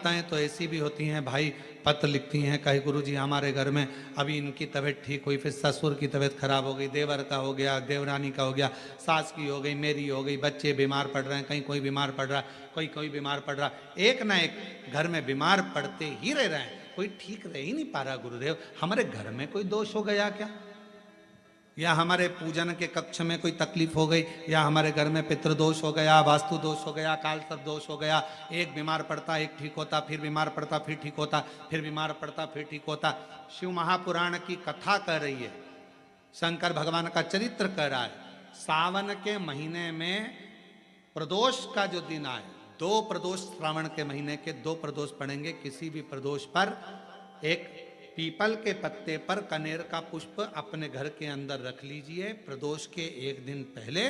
माताएं तो ऐसी भी होती हैं भाई, पत्र लिखती हैं, कहे गुरुजी हमारे घर में अभी इनकी तबीयत ठीक हुई, फिर ससुर की तबीयत खराब हो गई, देवर का हो गया, देवरानी का हो गया, सास की हो गई, मेरी हो गई, बच्चे बीमार पड़ रहे हैं, कहीं कोई बीमार पड़ रहा है, कोई कोई बीमार पड़ रहा है, एक ना एक घर में बीमार पड़ते ही रह रहे हैं, कोई ठीक रह ही नहीं पा रहा। गुरुदेव हमारे घर में कोई दोष हो गया क्या, या हमारे पूजन के कक्ष में कोई तकलीफ हो गई, या हमारे घर में पितृदोष हो गया, वास्तु दोष हो गया, काल सर्प दोष हो गया, एक बीमार पड़ता एक ठीक होता, फिर बीमार पड़ता फिर ठीक होता, फिर बीमार पड़ता फिर ठीक होता। शिव महापुराण की कथा कह रही है, शंकर भगवान का चरित्र कह रहा है। सावन के महीने में प्रदोष का जो दिन आए, 2 प्रदोष श्रावण के महीने के 2 प्रदोष पड़ेंगे, किसी भी प्रदोष पर एक पीपल के पत्ते पर कनेर का पुष्प अपने घर के अंदर रख लीजिए प्रदोष के एक दिन पहले,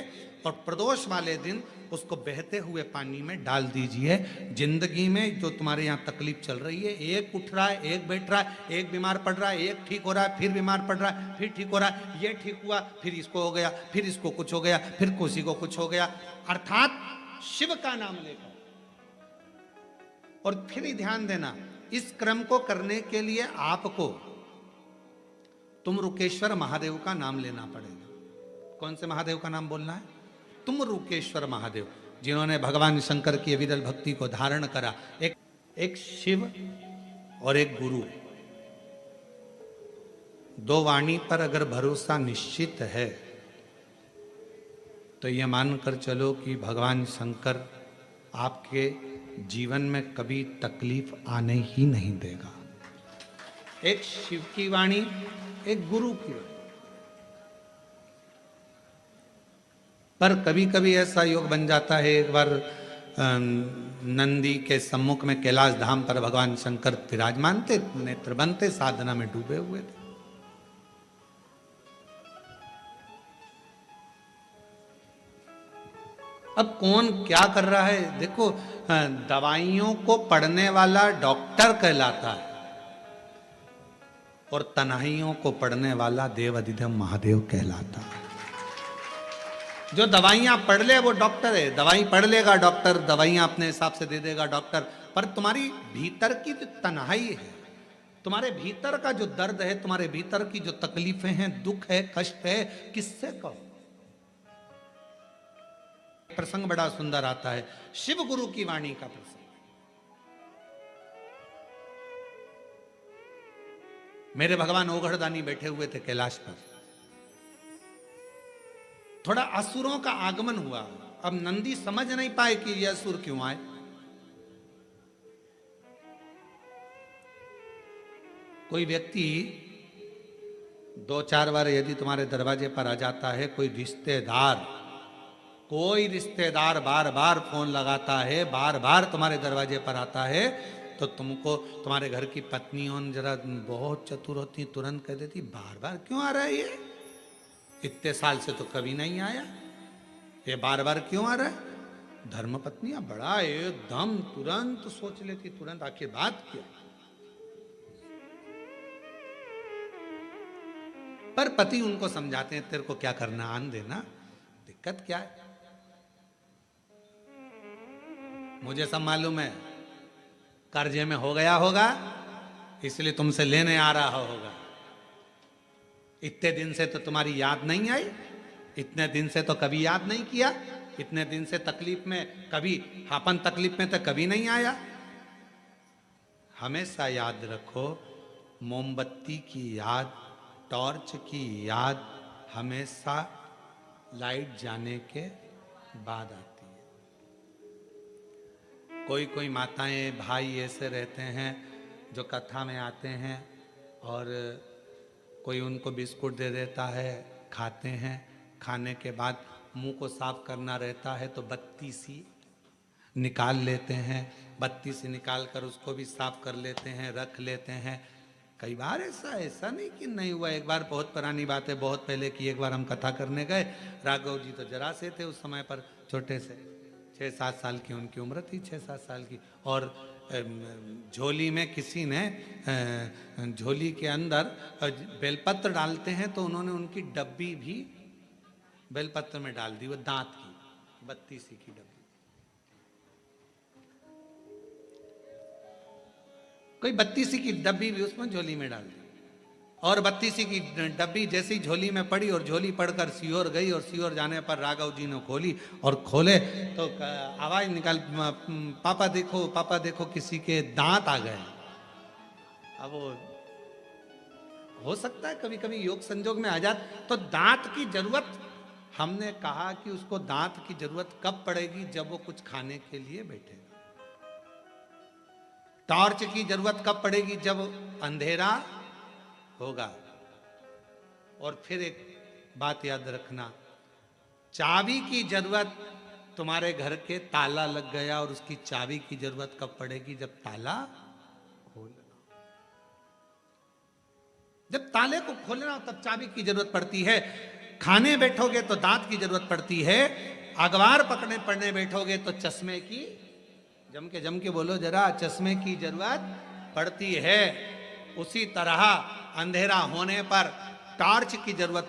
और प्रदोष वाले दिन उसको बहते हुए पानी में डाल दीजिए। जिंदगी में जो तुम्हारे यहाँ तकलीफ चल रही है, एक उठ रहा है, एक बैठ रहा है, एक बीमार पड़ रहा है, एक ठीक हो रहा है, फिर बीमार पड़ रहा है, फिर ठीक हो रहा है, ये ठीक हुआ, फिर इसको हो गया, फिर इसको कुछ हो गया, फिर किसी को कुछ हो गया, अर्थात शिव का नाम लेकर। और फिर ही ध्यान देना, इस क्रम को करने के लिए आपको तुम रुकेश्वर महादेव का नाम लेना पड़ेगा। कौन से महादेव का नाम बोलना है? तुम रुकेश्वर महादेव, जिन्होंने भगवान शंकर की विरल भक्ति को धारण करा। एक शिव और एक गुरु, 2 वाणी पर अगर भरोसा निश्चित है तो यह मानकर चलो कि भगवान शंकर आपके जीवन में कभी तकलीफ आने ही नहीं देगा। एक शिव की वाणी, एक गुरु की वाणी। पर कभी कभी ऐसा योग बन जाता है, एक बार नंदी के सम्मुख में कैलाश धाम पर भगवान शंकर विराजमान थे, नेत्र बनते साधना में डूबे हुए थे। अब कौन क्या कर रहा है देखो, दवाइयों को पढ़ने वाला डॉक्टर कहलाता है और तन्हाइयों को पढ़ने वाला देव अधिदेव महादेव कहलाता है। जो दवाइयां पढ़ ले वो डॉक्टर है, दवाई पढ़ लेगा डॉक्टर, दवाइयां अपने हिसाब से दे देगा डॉक्टर, पर तुम्हारी भीतर की जो तन्हाई है, तुम्हारे भीतर का जो दर्द है, तुम्हारे भीतर की जो तकलीफें हैं, दुख है, कष्ट है, किससे कहो। प्रसंग बड़ा सुंदर आता है, शिव गुरु की वाणी का प्रसंग। मेरे भगवान ओघड़दानी बैठे हुए थे कैलाश पर, थोड़ा असुरों का आगमन हुआ। अब नंदी समझ नहीं पाए कि ये असुर क्यों आए। कोई व्यक्ति 2-4 बार यदि तुम्हारे दरवाजे पर आ जाता है, कोई रिश्तेदार बार बार फोन लगाता है, बार बार तुम्हारे दरवाजे पर आता है, तो तुमको तुम्हारे घर की पत्नियों जरा बहुत चतुर होती, तुरंत कह देती बार बार क्यों आ रहा है ये, इतने साल से तो कभी नहीं आया, ये बार बार क्यों आ रहा है। धर्म पत्नियां बड़ा एकदम तुरंत सोच लेती, तुरंत आखिर बात क्या। पर पति उनको समझाते हैं, तेरे को क्या करना, आन देना, दिक्कत क्या है, मुझे सब मालूम है, कर्जे में हो गया होगा इसलिए तुमसे लेने आ रहा होगा, इतने दिन से तो तुम्हारी याद नहीं आई, इतने दिन से तो कभी याद नहीं किया, इतने दिन से तकलीफ में कभी, अपन तकलीफ में तो कभी नहीं आया। हमेशा याद रखो, मोमबत्ती की याद, टॉर्च की याद हमेशा लाइट जाने के बाद आती है। कोई कोई माताएं भाई ऐसे रहते हैं जो कथा में आते हैं और कोई उनको बिस्कुट दे देता है, खाते हैं, खाने के बाद मुंह को साफ करना रहता है तो बत्ती सी निकाल लेते हैं, बत्ती से निकाल कर उसको भी साफ कर लेते हैं, रख लेते हैं। कई बार ऐसा नहीं कि नहीं हुआ। एक बार बहुत पुरानी बात है, बहुत पहले की, एक बार हम कथा करने गए, राघव जी तो जरा से थे उस समय पर, छोटे से 6-7 साल की उनकी उम्र थी, 6-7 साल की, और झोली में किसी ने झोली के अंदर बेलपत्र डालते हैं तो उन्होंने उनकी डब्बी भी बेलपत्र में डाल दी, वो दांत की 32 की डब्बी। कोई 32 की डब्बी भी उसमें झोली में डाल दी, और 32 की डब्बी जैसी झोली में पड़ी और झोली पड़कर सीहोर गई, और सीहोर जाने पर राघव जी ने खोली, और खोले तो आवाज निकाल, पापा देखो, पापा देखो, किसी के दांत आ गए। अब वो हो सकता है कभी कभी योग संजोग में आ जात, तो दांत की जरूरत, हमने कहा कि उसको दांत की जरूरत कब पड़ेगी, जब वो कुछ खाने के लिए बैठेगा। टॉर्च की जरूरत कब पड़ेगी, जब अंधेरा होगा। और फिर एक बात याद रखना, चाबी की जरूरत, तुम्हारे घर के ताला लग गया और उसकी चाबी की जरूरत कब पड़ेगी, जब ताला खोलना, जब ताले को खोलना हो तब चाबी की जरूरत पड़ती है। खाने बैठोगे तो दांत की जरूरत पड़ती है, अखबार पढ़ने बैठोगे तो चश्मे की, जम के बोलो जरा, चश्मे की जरूरत पड़ती है। उसी तरह अंधेरा होने पर टॉर्च की जरूरत